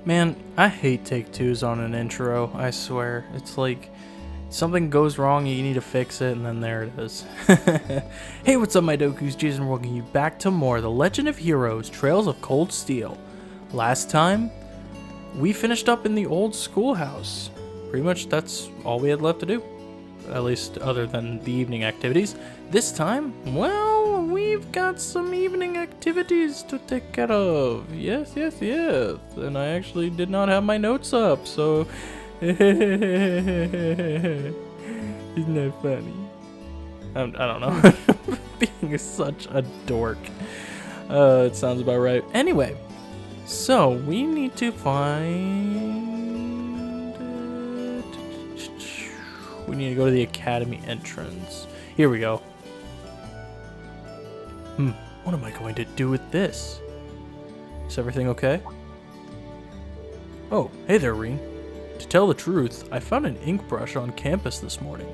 Man, I hate take-twos on an intro, I swear. It's like, something goes wrong, you need to fix it, and then there it is. Hey, what's up, my Dokus? Jason, welcoming you back to more The Legend of Heroes, Trails of Cold Steel. Last time, we finished up in the old schoolhouse. Pretty much that's all we had left to do. At least other than the evening activities. This time, well, we've got some evening activities to take care of. Yes. And I actually did not have my notes up, so... Isn't that funny? I don't know. Being such a dork. It sounds about right. Anyway, so we need to find... We need to go to the academy entrance. Here we go. What am I going to do with this? Is everything okay? Oh, hey there, Rean. To tell the truth, I found an ink brush on campus this morning.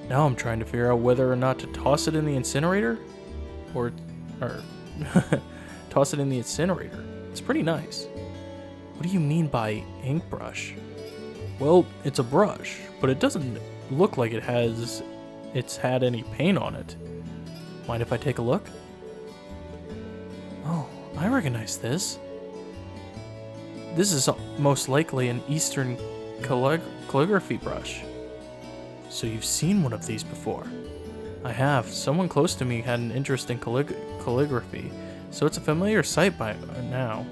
Now I'm trying to figure out whether or not to toss it in the incinerator. Or toss it in the incinerator. It's pretty nice. What do you mean by ink brush? Well, it's a brush, but it doesn't look like it's had any paint on it. Mind if I take a look? Oh, I recognize this. This is most likely an Eastern calligraphy brush. So you've seen one of these before? I have. Someone close to me had an interest in calligraphy, so it's a familiar sight by now.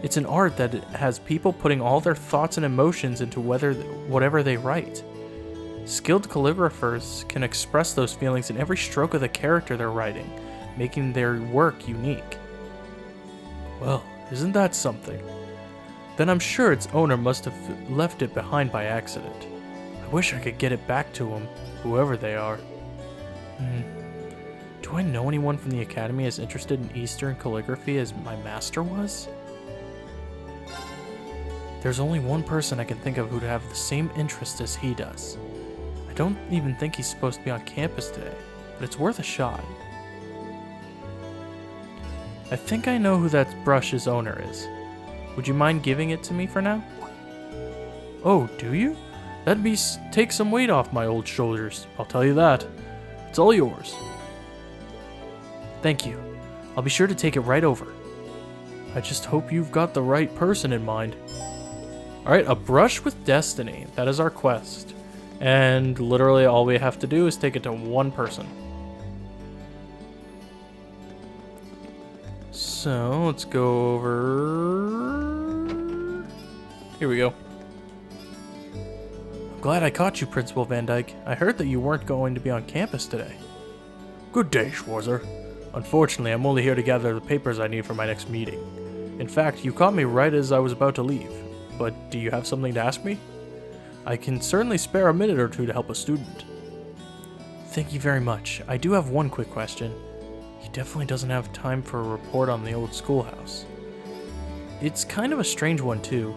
It's an art that has people putting all their thoughts and emotions into whatever they write. Skilled calligraphers can express those feelings in every stroke of the character they're writing, making their work unique. Well, isn't that something? Then I'm sure its owner must have left it behind by accident. I wish I could get it back to them, whoever they are. Do I know anyone from the academy as interested in Eastern calligraphy as my master was? There's only one person I can think of who'd have the same interest as he does. I don't even think he's supposed to be on campus today, but it's worth a shot. I think I know who that brush's owner is. Would you mind giving it to me for now? Oh, do you? That'd be take some weight off my old shoulders, I'll tell you that. It's all yours. Thank you. I'll be sure to take it right over. I just hope you've got the right person in mind. Alright, a brush with destiny. That is our quest. And literally all we have to do is take it to one person. So, let's go over... Here we go. I'm glad I caught you, Principal Van Dyke. I heard that you weren't going to be on campus today. Good day, Schwarzer. Unfortunately, I'm only here to gather the papers I need for my next meeting. In fact, you caught me right as I was about to leave. But do you have something to ask me? I can certainly spare a minute or two to help a student. Thank you very much. I do have one quick question. He definitely doesn't have time for a report on the old schoolhouse. It's kind of a strange one, too.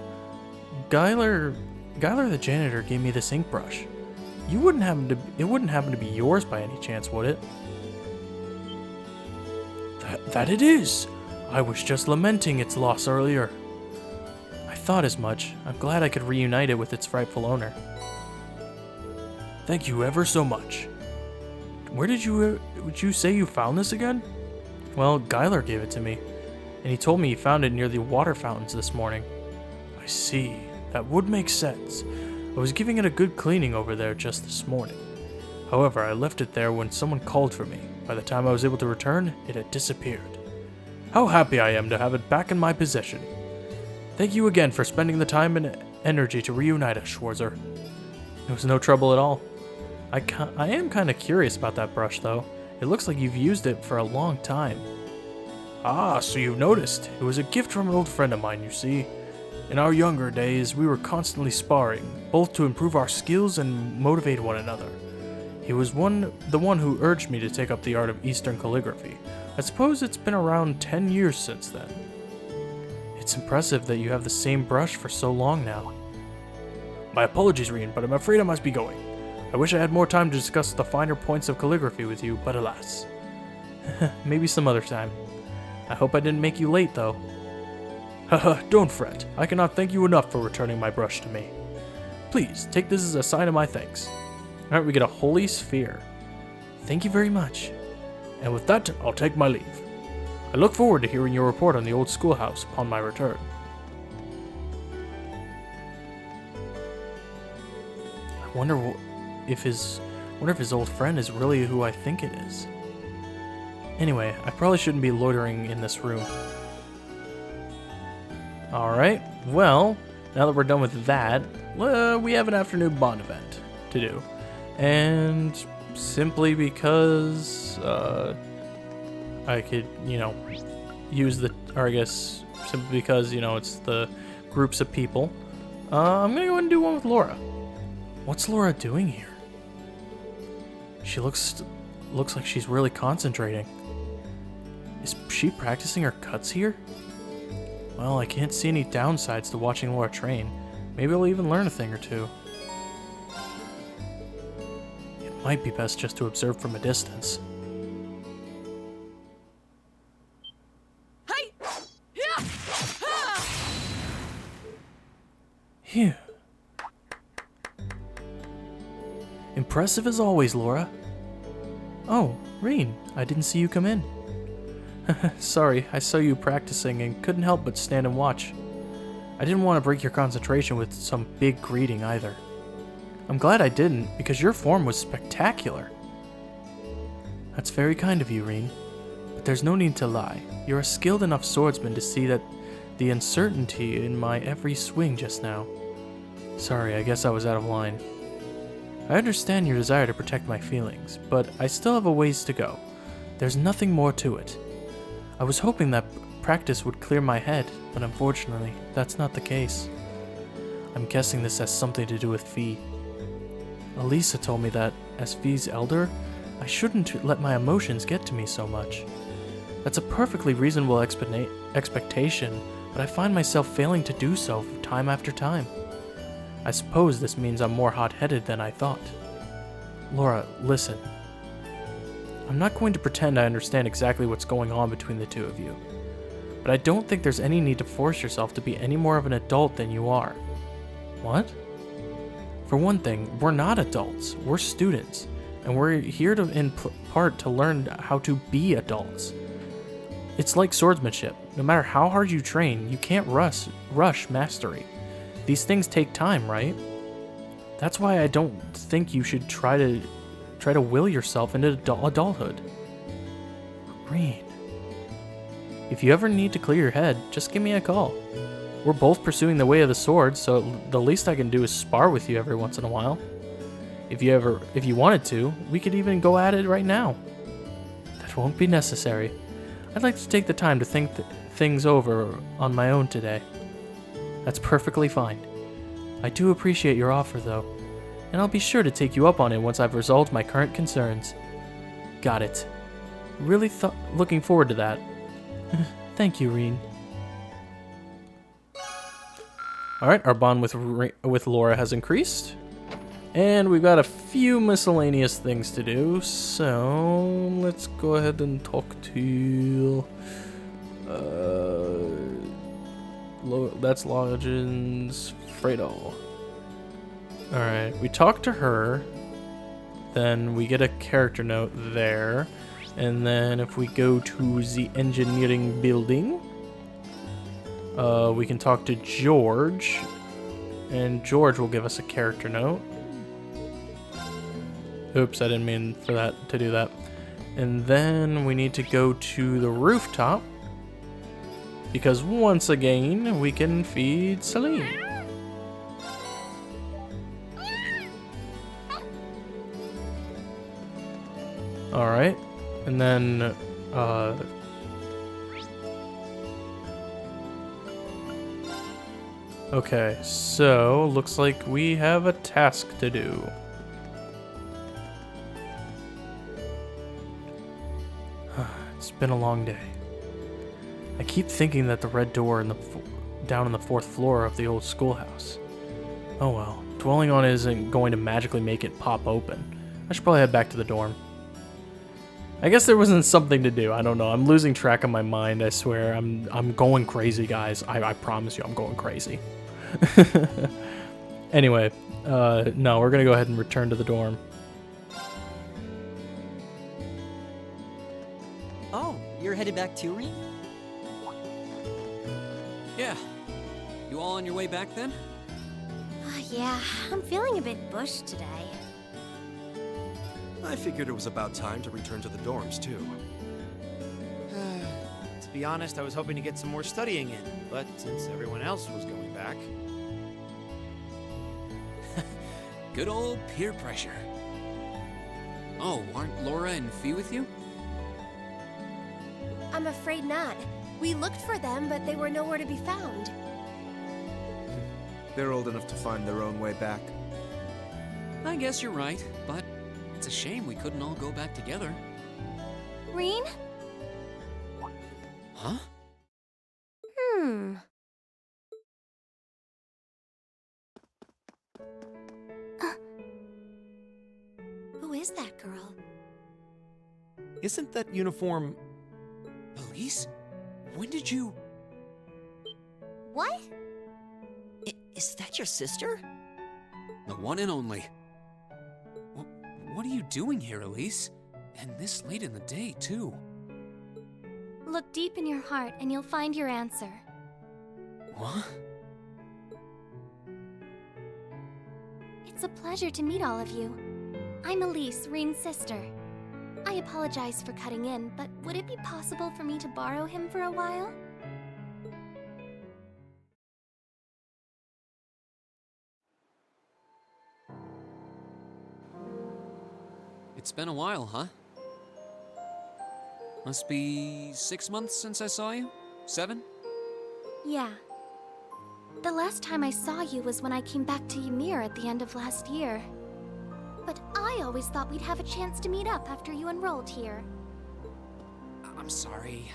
Guyler the janitor gave me this ink brush. It wouldn't happen to be yours by any chance, would it? That it is! I was just lamenting its loss earlier. I thought as much. I'm glad I could reunite it with its rightful owner. Thank you ever so much. Where would you say you found this again? Well, Guyler gave it to me, and he told me he found it near the water fountains this morning. I see. That would make sense. I was giving it a good cleaning over there just this morning. However, I left it there when someone called for me. By the time I was able to return, it had disappeared. How happy I am to have it back in my possession. Thank you again for spending the time and energy to reunite us, Schwarzer. It was no trouble at all. I am kind of curious about that brush, though. It looks like you've used it for a long time. Ah, so you've noticed. It was a gift from an old friend of mine, you see. In our younger days, we were constantly sparring, both to improve our skills and motivate one another. He was the one who urged me to take up the art of Eastern calligraphy. I suppose it's been around 10 years since then. It's impressive that you have the same brush for so long now. My apologies, Rean, but I'm afraid I must be going. I wish I had more time to discuss the finer points of calligraphy with you, but alas. Maybe some other time. I hope I didn't make you late, though. Haha, don't fret. I cannot thank you enough for returning my brush to me. Please, take this as a sign of my thanks. Alright, we get a holy sphere. Thank you very much. And with that, I'll take my leave. I look forward to hearing your report on the old schoolhouse upon my return. I wonder if his old friend is really who I think it is. Anyway, I probably shouldn't be loitering in this room. Alright, well, now that we're done with that, we have an afternoon bond event to do. And simply because I could, use or I guess simply because, it's the groups of people, I'm gonna go and do one with Laura. What's Laura doing here? She looks like she's really concentrating. Is she practicing her cuts here? Well, I can't see any downsides to watching Laura train. Maybe I'll even learn a thing or two. It might be best just to observe from a distance. Phew. Impressive as always, Laura. Oh, Rean, I didn't see you come in. Sorry, I saw you practicing and couldn't help but stand and watch. I didn't want to break your concentration with some big greeting either. I'm glad I didn't, because your form was spectacular. That's very kind of you, Rean. But there's no need to lie. You're a skilled enough swordsman to see that the uncertainty in my every swing just now. Sorry, I guess I was out of line. I understand your desire to protect my feelings, but I still have a ways to go. There's nothing more to it. I was hoping that practice would clear my head, but unfortunately, that's not the case. I'm guessing this has something to do with Fee. Elise told me that, as Fee's elder, I shouldn't let my emotions get to me so much. That's a perfectly reasonable expectation, but I find myself failing to do so time after time. I suppose this means I'm more hot-headed than I thought. Laura, listen. I'm not going to pretend I understand exactly what's going on between the two of you, but I don't think there's any need to force yourself to be any more of an adult than you are. What? For one thing, we're not adults, we're students, and we're here in part to learn how to be adults. It's like swordsmanship. No matter how hard you train, you can't rush mastery. These things take time, right? That's why I don't think you should try to will yourself into adulthood. Rean, if you ever need to clear your head, just give me a call. We're both pursuing the way of the sword, so the least I can do is spar with you every once in a while. If you wanted to, we could even go at it right now. That won't be necessary. I'd like to take the time to think things over on my own today. That's perfectly fine. I do appreciate your offer, though, and I'll be sure to take you up on it once I've resolved my current concerns. Got it. Really looking forward to that. Thank you, Rean. Alright, our bond with Laura has increased. And we've got a few miscellaneous things to do, so let's go ahead and talk to... that's Logins Fredo. Alright, we talk to her, then we get a character note there, and then if we go to the engineering building, we can talk to George, and George will give us a character note. Oops, I didn't mean to do that. And then we need to go to the rooftop, because once again, we can feed Celine. Alright, and then, okay, so looks like we have a task to do. It's been a long day. I keep thinking that the red door down on the 4th floor of the old schoolhouse. Oh well, dwelling on it isn't going to magically make it pop open. I should probably head back to the dorm. I guess there wasn't something to do. I don't know. I'm losing track of my mind. I swear. I'm going crazy, guys. I promise you, I'm going crazy. Anyway, no, we're gonna go ahead and return to the dorm. Oh, you're headed back to Rean? Yeah. You all on your way back then? Yeah, I'm feeling a bit bushed today. I figured it was about time to return to the dorms, too. To be honest, I was hoping to get some more studying in, but since everyone else was going back... Good old peer pressure. Oh, aren't Laura and Fee with you? I'm afraid not. We looked for them, but they were nowhere to be found. They're old enough to find their own way back. I guess you're right, but it's a shame we couldn't all go back together. Rean? Huh? Who is that girl? Isn't that uniform... Elise? When did you... What? Is that your sister? The one and only. What are you doing here, Elise? And this late in the day, too. Look deep in your heart and you'll find your answer. What? It's a pleasure to meet all of you. I'm Elise, Rean's sister. I apologize for cutting in, but would it be possible for me to borrow him for a while? It's been a while, huh? Must be 6 months since I saw you? 7? Yeah. The last time I saw you was when I came back to Ymir at the end of last year. But I always thought we'd have a chance to meet up after you enrolled here. I'm sorry.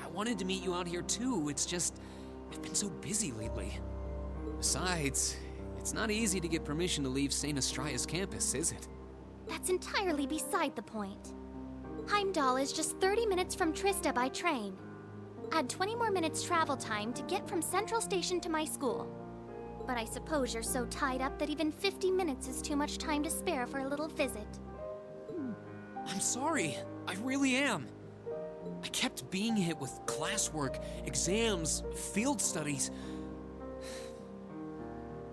I wanted to meet you out here too. It's just, I've been so busy lately. Besides, it's not easy to get permission to leave St. Astraea's campus, is it? That's entirely beside the point. Heimdall is just 30 minutes from Trista by train. Add 20 more minutes travel time to get from Central Station to my school. But I suppose you're so tied up that even 50 minutes is too much time to spare for a little visit. I'm sorry. I really am. I kept being hit with classwork, exams, field studies.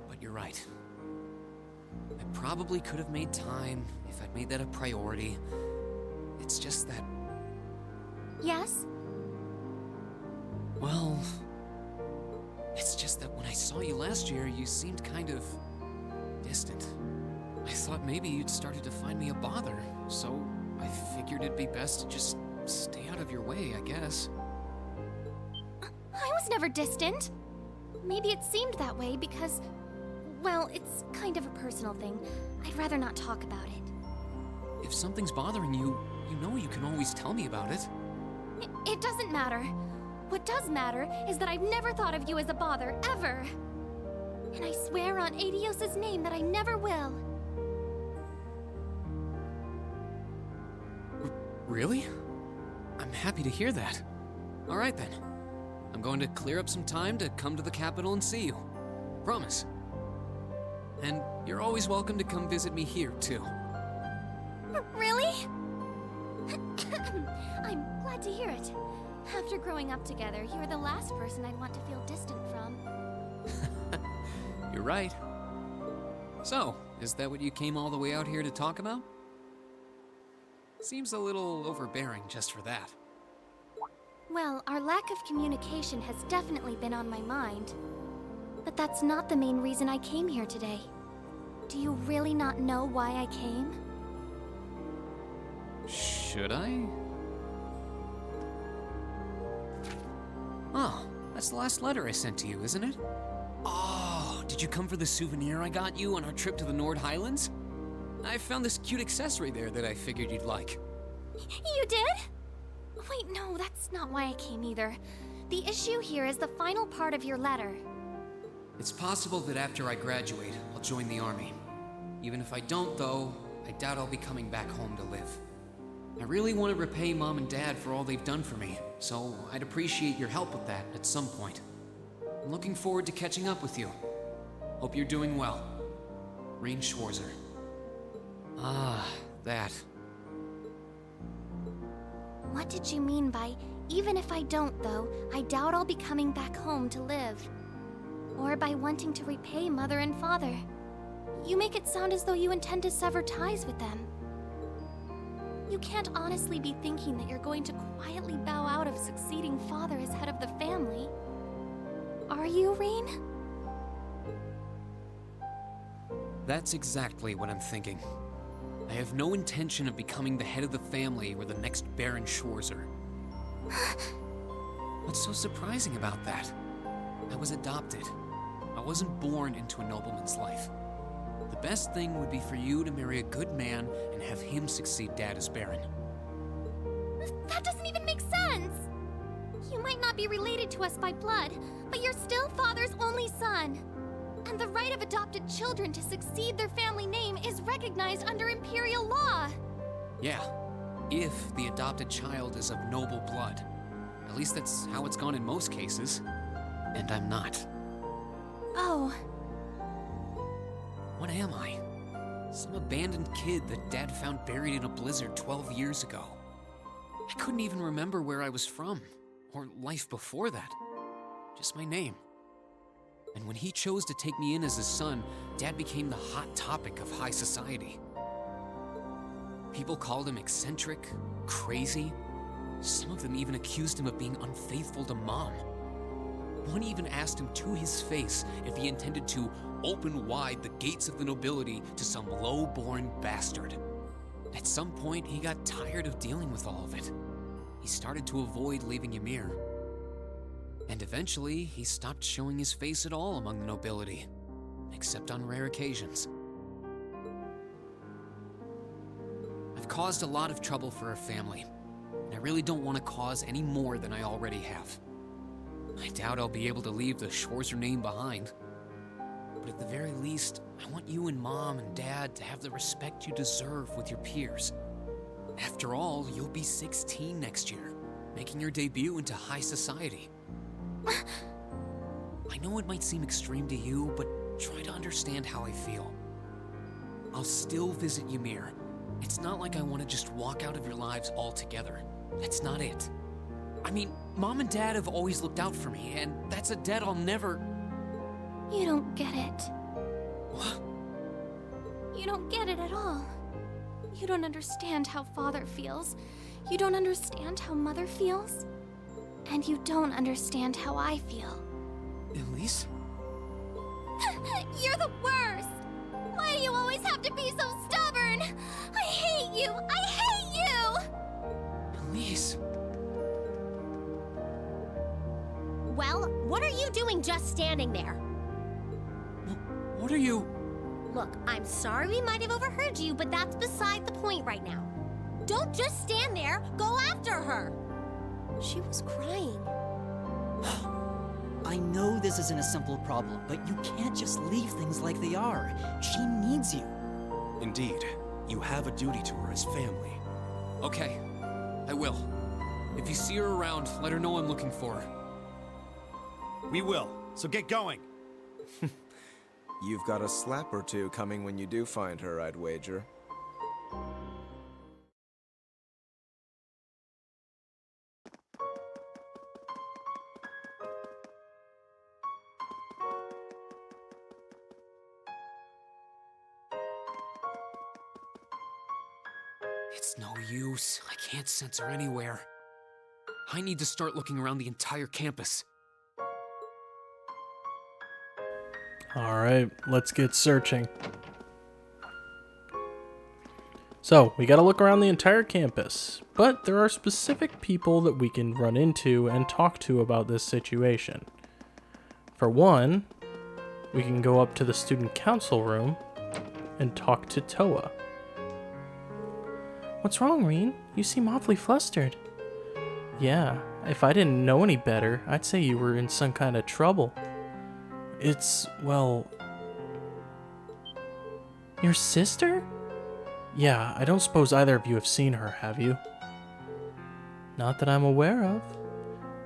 But you're right. I probably could have made time if I'd made that a priority. It's just that... Yes? Well... It's just that when I saw you last year, you seemed kind of... distant. I thought maybe you'd started to find me a bother, so I figured it'd be best to just stay out of your way, I guess. I was never distant. Maybe it seemed that way because... well, it's kind of a personal thing. I'd rather not talk about it. If something's bothering you, you know you can always tell me about it. It doesn't matter. What does matter is that I've never thought of you as a bother, ever. And I swear on Adios's name that I never will. Really? I'm happy to hear that. All right then. I'm going to clear up some time to come to the capital and see you. Promise. And you're always welcome to come visit me here, too. Really? I'm glad to hear it. After growing up together, you're the last person I'd want to feel distant from. You're right. So, is that what you came all the way out here to talk about? Seems a little overbearing just for that. Well, our lack of communication has definitely been on my mind. But that's not the main reason I came here today. Do you really not know why I came? Should I? Oh, that's the last letter I sent to you, isn't it? Oh, did you come for the souvenir I got you on our trip to the Nord Highlands? I found this cute accessory there that I figured you'd like. You did? Wait, no, that's not why I came either. The issue here is the final part of your letter. It's possible that after I graduate, I'll join the army. Even if I don't, though, I doubt I'll be coming back home to live. I really want to repay Mom and Dad for all they've done for me, so I'd appreciate your help with that at some point. I'm looking forward to catching up with you. Hope you're doing well. Rean Schwarzer. Ah, that. What did you mean by, even if I don't though, I doubt I'll be coming back home to live? Or by wanting to repay Mother and Father? You make it sound as though you intend to sever ties with them. You can't honestly be thinking that you're going to quietly bow out of succeeding father as head of the family. Are you, Rean? That's exactly what I'm thinking. I have no intention of becoming the head of the family or the next Baron Schwarzer. What's so surprising about that? I was adopted. I wasn't born into a nobleman's life. The best thing would be for you to marry a good man and have him succeed Dad as Baron. That doesn't even make sense! You might not be related to us by blood, but you're still Father's only son. And the right of adopted children to succeed their family name is recognized under Imperial law. Yeah, if the adopted child is of noble blood. At least that's how it's gone in most cases. And I'm not. Oh. What am I? Some abandoned kid that Dad found buried in a blizzard 12 years ago. I couldn't even remember where I was from, or life before that. Just my name. And when he chose to take me in as his son, Dad became the hot topic of high society. People called him eccentric, crazy. Some of them even accused him of being unfaithful to Mom. One even asked him to his face if he intended to open wide the gates of the nobility to some low-born bastard. At some point, he got tired of dealing with all of it. He started to avoid leaving Ymir. And eventually, he stopped showing his face at all among the nobility, except on rare occasions. I've caused a lot of trouble for our family, and I really don't want to cause any more than I already have. I doubt I'll be able to leave the Schwarzer name behind. But at the very least, I want you and Mom and Dad to have the respect you deserve with your peers. After all, you'll be 16 next year, making your debut into high society. I know it might seem extreme to you, but try to understand how I feel. I'll still visit Ymir. It's not like I want to just walk out of your lives altogether. That's not it. I mean, Mom and Dad have always looked out for me, and that's a debt I'll never... You don't get it. What? You don't get it at all. You don't understand how Father feels. You don't understand how Mother feels. And you don't understand how I feel. Elise? You're the worst! Why do you always have to be so stubborn? I hate you! I hate you! Elise? Well, what are you doing just standing there? What are you... Look, I'm sorry we might have overheard you, but that's beside the point right now. Don't just stand there, go after her! She was crying. I know this isn't a simple problem, but you can't just leave things like they are. She needs you. Indeed, you have a duty to her as family. Okay, I will. If you see her around, let her know I'm looking for her. We will, so get going. You've got a slap or two coming when you do find her, I'd wager. It's no use. I can't sense her anywhere. I need to start looking around the entire campus. Alright, let's get searching. So, we gotta look around the entire campus, but there are specific people that we can run into and talk to about this situation. For one, we can go up to the student council room and talk to Toa. What's wrong, Rean? You seem awfully flustered. Yeah, if I didn't know any better, I'd say you were in some kind of trouble. It's, well... Your sister? Yeah, I don't suppose either of you have seen her, have you? Not that I'm aware of.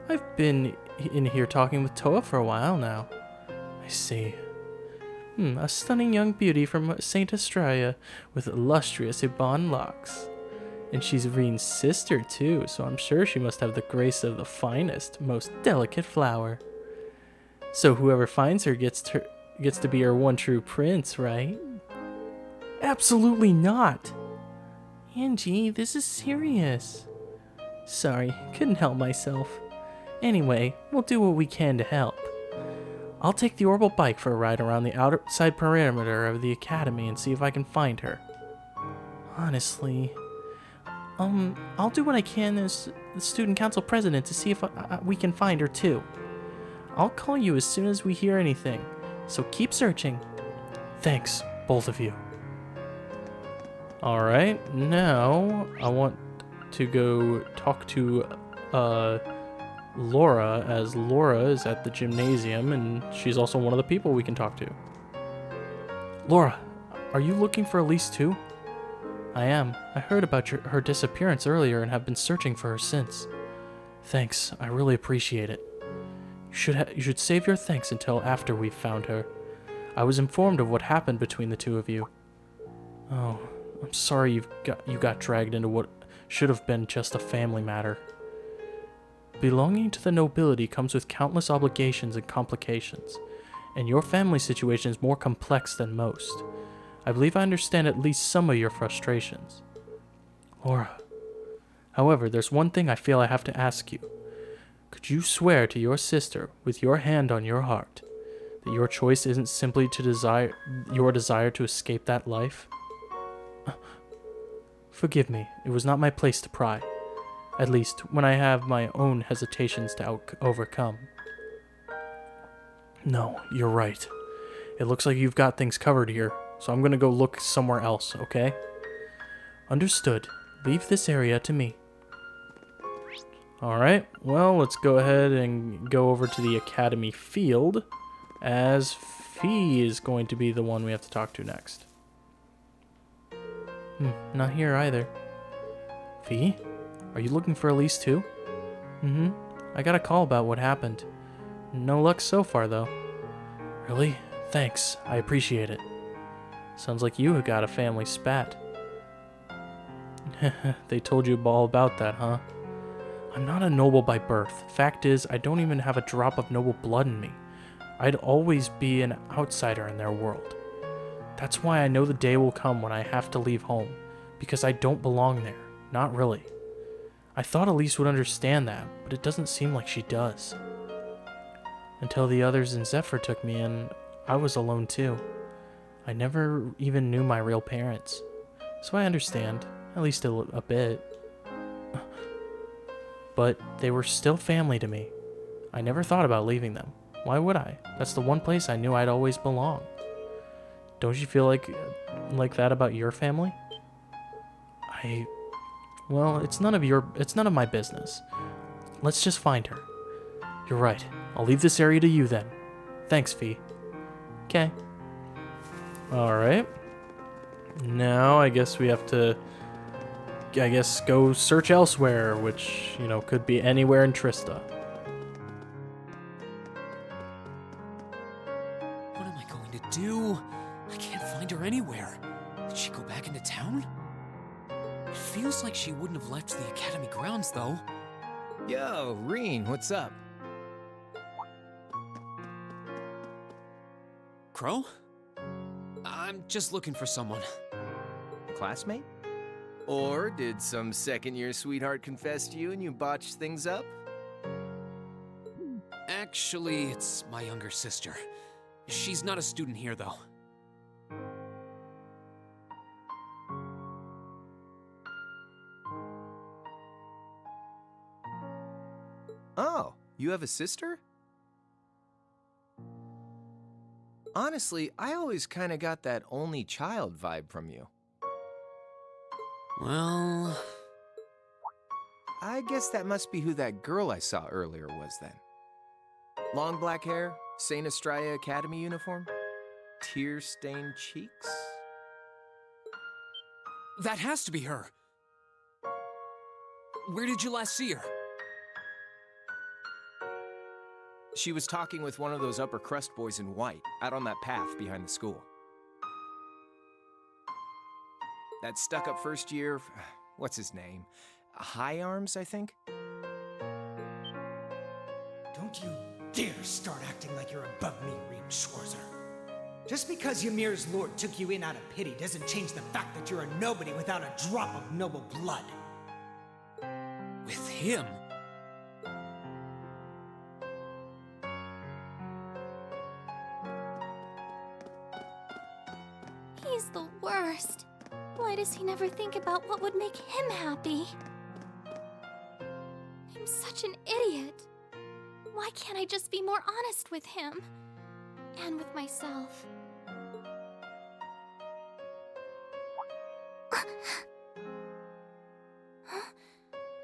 I've been in here talking with Toa for a while now. I see. A stunning young beauty from Saint Australia with illustrious Iban locks. And she's Rean's sister too, so I'm sure she must have the grace of the finest, most delicate flower. So whoever finds her gets to be her one true prince, right? Absolutely not! Angie, this is serious. Sorry, couldn't help myself. Anyway, we'll do what we can to help. I'll take the orbital bike for a ride around the outside perimeter of the academy and see if I can find her. Honestly, I'll do what I can as the student council president to see if we can find her too. I'll call you as soon as we hear anything, so keep searching. Thanks, both of you. Alright, now I want to go talk to Laura, as Laura is at the gymnasium and she's also one of the people we can talk to. Laura, are you looking for Elise too? I am. I heard about her disappearance earlier and have been searching for her since. Thanks, I really appreciate it. You should save your thanks until after we've found her. I was informed of what happened between the two of you. Oh, I'm sorry you got dragged into what should have been just a family matter. Belonging to the nobility comes with countless obligations and complications, and your family situation is more complex than most. I believe I understand at least some of your frustrations. Laura. However, there's one thing I feel I have to ask you. Could you swear to your sister, with your hand on your heart, that your choice isn't simply your desire to escape that life? Forgive me, it was not my place to pry. At least, when I have my own hesitations to overcome. No, you're right. It looks like you've got things covered here, so I'm gonna go look somewhere else, okay? Understood. Leave this area to me. Alright, well, let's go ahead and go over to the Academy field, as Fee is going to be the one we have to talk to next. Not here either. Fee? Are you looking for Elise too? I got a call about what happened. No luck so far, though. Really? Thanks. I appreciate it. Sounds like you have got a family spat. They told you all about that, huh? I'm not a noble by birth. Fact is, I don't even have a drop of noble blood in me. I'd always be an outsider in their world. That's why I know the day will come when I have to leave home, because I don't belong there. Not really. I thought Elise would understand that, but it doesn't seem like she does. Until the others in Zephyr took me in, I was alone too. I never even knew my real parents. So I understand, at least a bit. But they were still family to me. I never thought about leaving them. Why would I? That's the one place I knew I'd always belong. Don't you feel like that about your family? Well, it's none of my business. Let's just find her. You're right. I'll leave this area to you then. Thanks, Fee. Okay. Alright. Now, I guess we have to, go search elsewhere, which, could be anywhere in Trista. What am I going to do? I can't find her anywhere. Did she go back into town? It feels like she wouldn't have left the academy grounds, though. Yo, Rean, what's up? Crow? I'm just looking for someone. Classmate? Or did some second-year sweetheart confess to you and you botched things up? Actually, it's my younger sister. She's not a student here, though. Oh, you have a sister? Honestly, I always kind of got that only child vibe from you. Well, I guess that must be who that girl I saw earlier was then. Long black hair, Saint Australia Academy uniform, tear-stained cheeks. that has to be her. Where did you last see her? She was talking with one of those upper crust boys in white, out on that path behind the school. That stuck-up first year, what's his name? High Arms, I think? Don't you dare start acting like you're above me, Rean Schwarzer. Just because Ymir's lord took you in out of pity doesn't change the fact that you're a nobody without a drop of noble blood. With him? He's the worst. Why does he never think about what would make him happy? I'm such an idiot. Why can't I just be more honest with him? And with myself? Huh?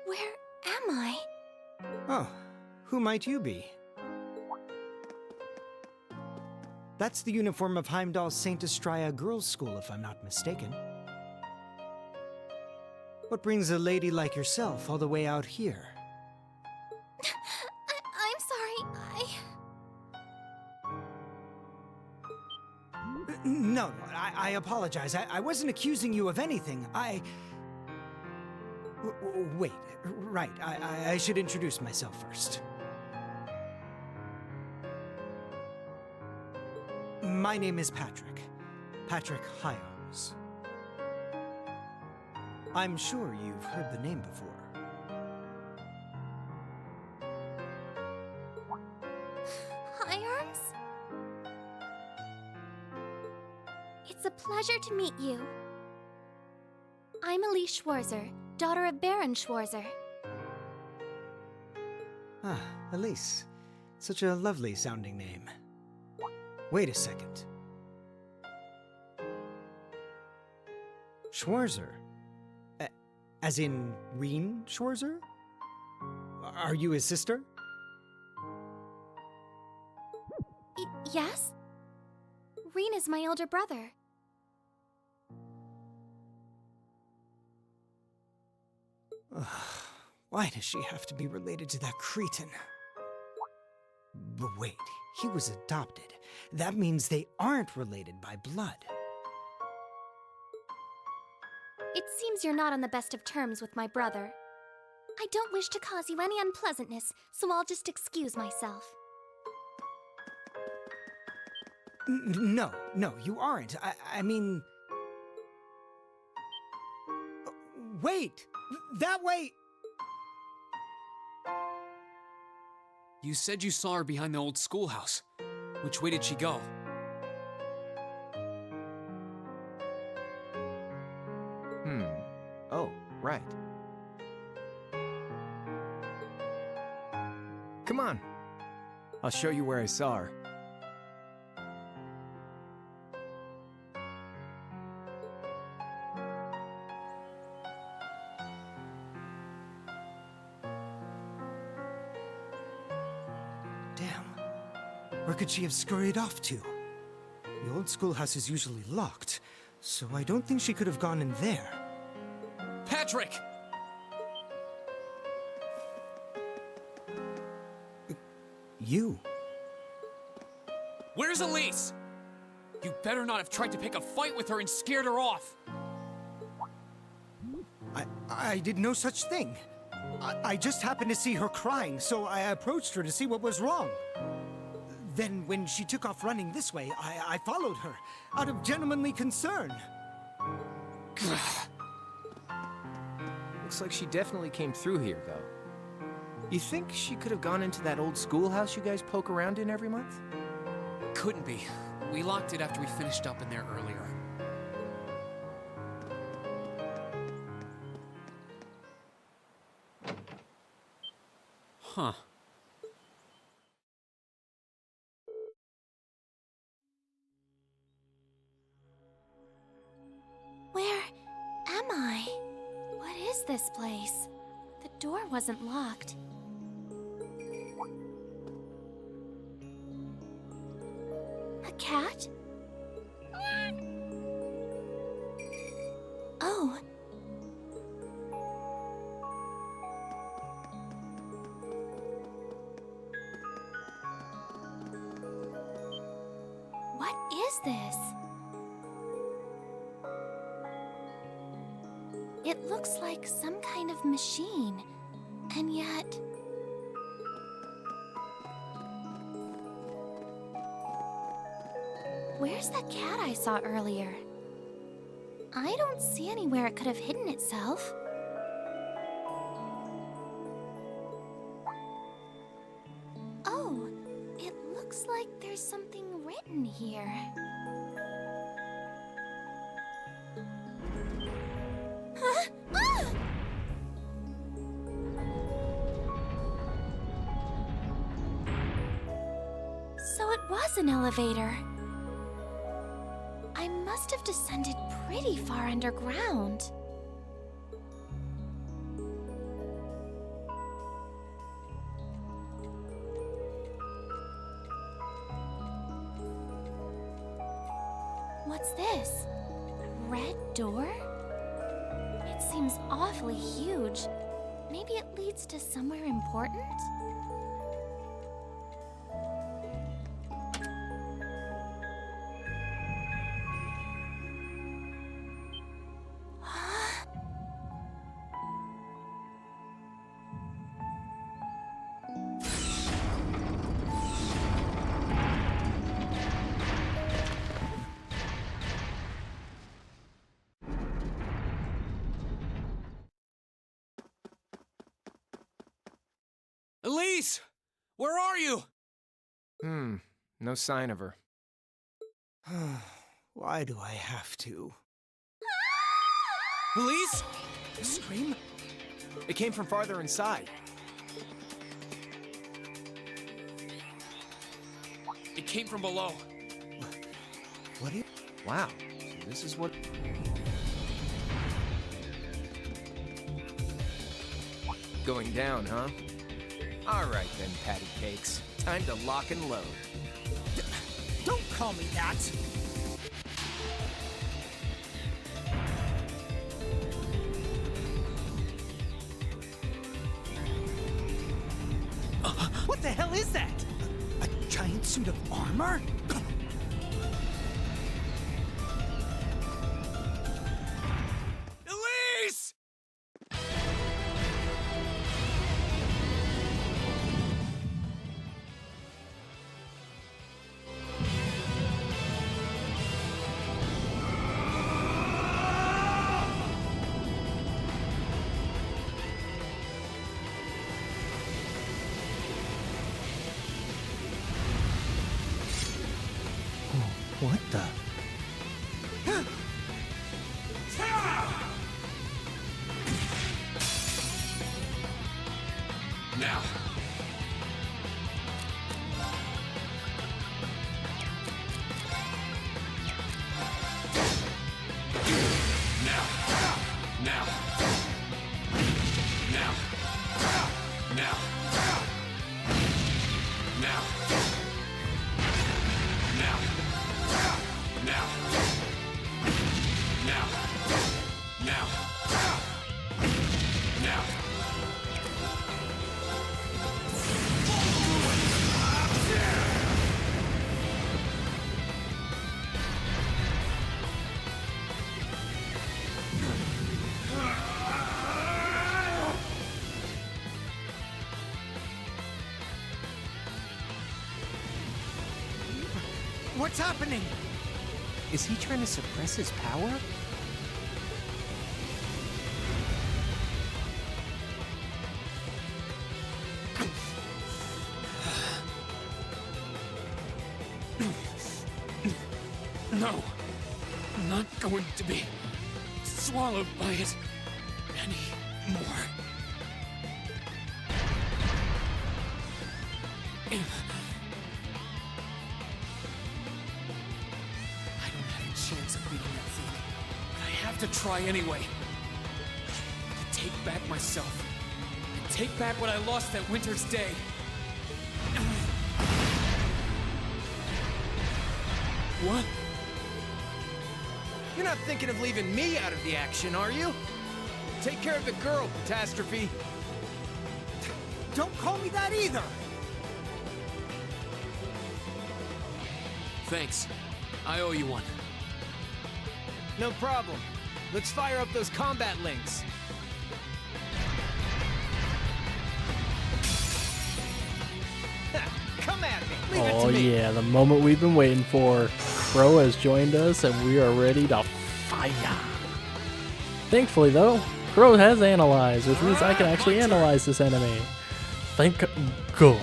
Where am I? Oh, who might you be? That's the uniform of Heimdall's St. Estraya Girls' School, if I'm not mistaken. What brings a lady like yourself all the way out here? I'm sorry, No, I apologize. I wasn't accusing you of anything. Wait, right. I should introduce myself first. My name is Patrick. Patrick Hyams. I'm sure you've heard the name before. Hi, Arms. It's a pleasure to meet you. I'm Elise Schwarzer, daughter of Baron Schwarzer. Ah, Elise. Such a lovely sounding name. Wait a second. Schwarzer? As in Rean Schwarzer? Are you his sister? Yes? Rean is my elder brother. Why does she have to be related to that cretin? But wait, he was adopted. That means they aren't related by blood. It seems you're not on the best of terms with my brother. I don't wish to cause you any unpleasantness, so I'll just excuse myself. No, you aren't. I mean... Wait! That way! You said you saw her behind the old schoolhouse. Which way did she go? Oh, right. Come on. I'll show you where I saw her. Damn. Where could she have scurried off to? The old schoolhouse is usually locked, so I don't think she could have gone in there. Patrick! You? Where's Elise? You better not have tried to pick a fight with her and scared her off. I did no such thing. I just happened to see her crying, so I approached her to see what was wrong. Then, when she took off running this way, I followed her, out of gentlemanly concern. Looks like she definitely came through here, though. You think she could have gone into that old schoolhouse you guys poke around in every month? Couldn't be. We locked it after we finished up in there earlier. Huh. Where am I? What is this place? The door wasn't locked. A cat? Oh. is this? It looks like some kind of machine, and yet... Where's that cat I saw earlier? I don't see anywhere it could have hidden itself. Oh, it looks like there's something written here. Huh? Ah! So it was an elevator. I must have descended pretty far underground. What's this? A red door? It seems awfully huge. Maybe it leads to somewhere important? Elise! Where are you? No sign of her. Why do I have to? Elise? A scream? It came from farther inside. It came from below. What is... Wow, so this is what... Going down, huh? All right then, patty cakes. Time to lock and load. Don't call me that! What the hell is that? A giant suit of armor? Elise! What the? Now. Now. Now. Now. Now. Now. Now. Now. Now. Now. Now. What's happening? Is he trying to suppress his power? No, I'm not going to be swallowed by it anymore. I don't have a chance of beating that thing, but I have to try anyway. To take back myself, and take back what I lost that winter's day. What? You're not thinking of leaving me out of the action, are you? Take care of the girl, Catastrophe. Don't call me that either! Thanks. I owe you one. No problem. Let's fire up those combat links. Come at me. Leave it Oh to me. yeah, the moment we've been waiting for. Crow has joined us and we are ready to fire. Thankfully though, Crow has analyzed, which means I can actually analyze this enemy. Thank God.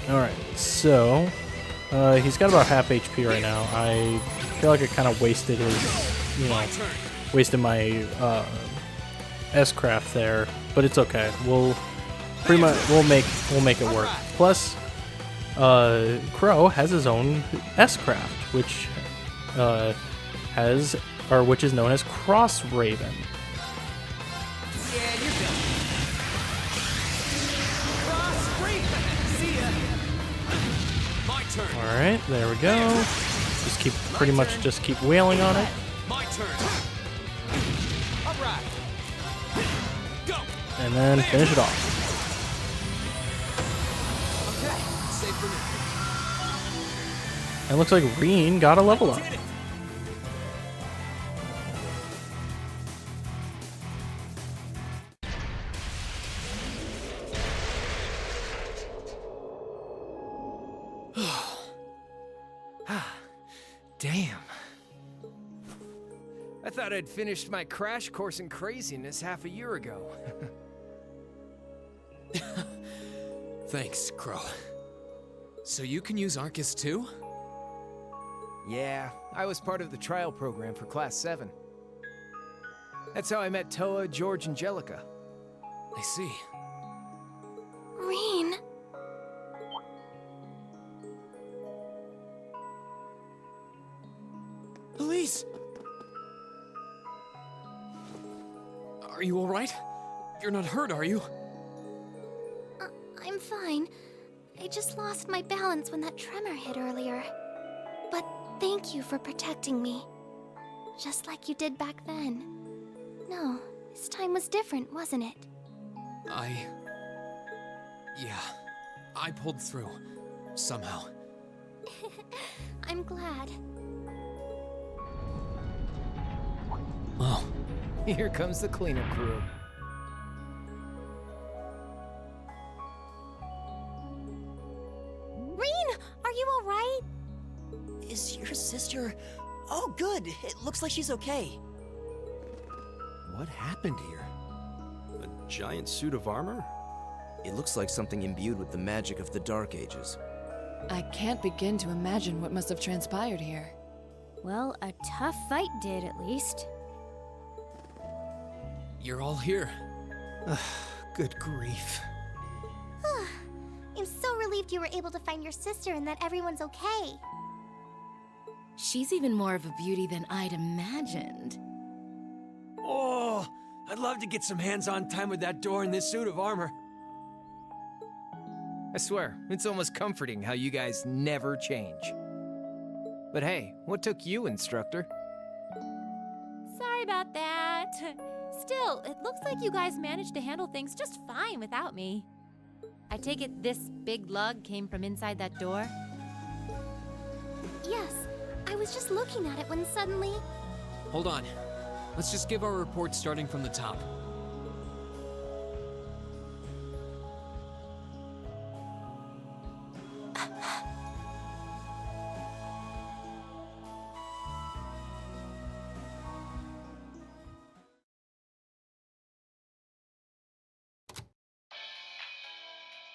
Alright, so he's got about half HP right now. I feel like I kind of wasted his, wasted my S-craft there, but it's okay. We'll make it work. Plus, Crow has his own S-craft, which which is known as Cross Raven. Yeah, you're done. Cross Raven. See ya. My turn. All right, there we go. Just keep wailing on it. My turn. All right. Go. And then finish it off. Okay, safe for me. And it looks like Rean got a level up. Did it. Damn. I thought I'd finished my crash course in craziness half a year ago. Thanks, Crow. So you can use Arcus too? Yeah, I was part of the trial program for Class 7. That's how I met Toa, George, and Jellica. I see. Rean. Elise! Are you alright? You're not hurt, are you? I'm fine. I just lost my balance when that tremor hit earlier. But thank you for protecting me. Just like you did back then. No, this time was different, wasn't it? Yeah. I pulled through. Somehow. I'm glad. Oh. Here comes the cleanup crew. Rean, are you all right? Is your sister... Oh, good. It looks like she's okay. What happened here? A giant suit of armor? It looks like something imbued with the magic of the Dark Ages. I can't begin to imagine what must have transpired here. Well, a tough fight did, at least. You're all here. Good grief. I'm so relieved you were able to find your sister and that everyone's okay. She's even more of a beauty than I'd imagined. Oh, I'd love to get some hands-on time with that door in this suit of armor. I swear, it's almost comforting how you guys never change. But hey, what took you, instructor? Sorry about that. Still, it looks like you guys managed to handle things just fine without me. I take it this big lug came from inside that door? Yes, I was just looking at it when suddenly... Hold on. Let's just give our report starting from the top.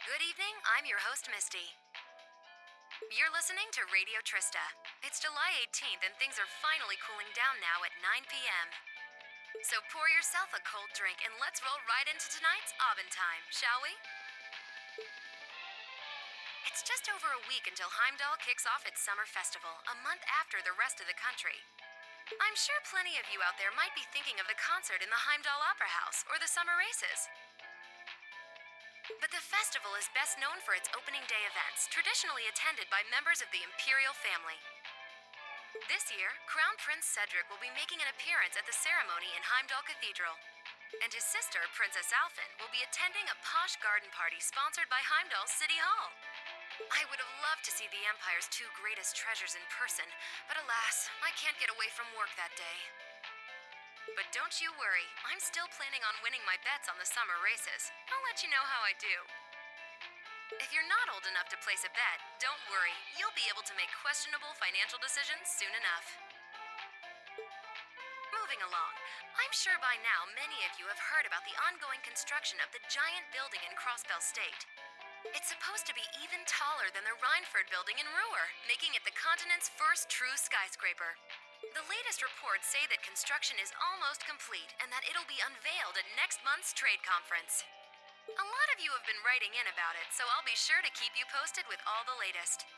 Good evening, I'm your host, Misty. You're listening to Radio Trista. It's July 18th and things are finally cooling down now at 9 p.m. So pour yourself a cold drink and let's roll right into tonight's Aubin time, shall we? It's just over a week until Heimdall kicks off its summer festival, a month after the rest of the country. I'm sure plenty of you out there might be thinking of the concert in the Heimdall Opera House or the summer races. But the festival is best known for its opening day events, traditionally attended by members of the Imperial family. This year, Crown Prince Cedric will be making an appearance at the ceremony in Heimdall Cathedral. And his sister, Princess Alphen, will be attending a posh garden party sponsored by Heimdall City Hall. I would have loved to see the Empire's two greatest treasures in person, but alas, I can't get away from work that day. But don't you worry, I'm still planning on winning my bets on the summer races. I'll let you know how I do. If you're not old enough to place a bet, don't worry, you'll be able to make questionable financial decisions soon enough. Moving along, I'm sure by now many of you have heard about the ongoing construction of the giant building in Crossbell State. It's supposed to be even taller than the Rhineford building in Ruhr, making it the continent's first true skyscraper. The latest reports say that construction is almost complete and that it'll be unveiled at next month's trade conference. A lot of you have been writing in about it, so I'll be sure to keep you posted with all the latest.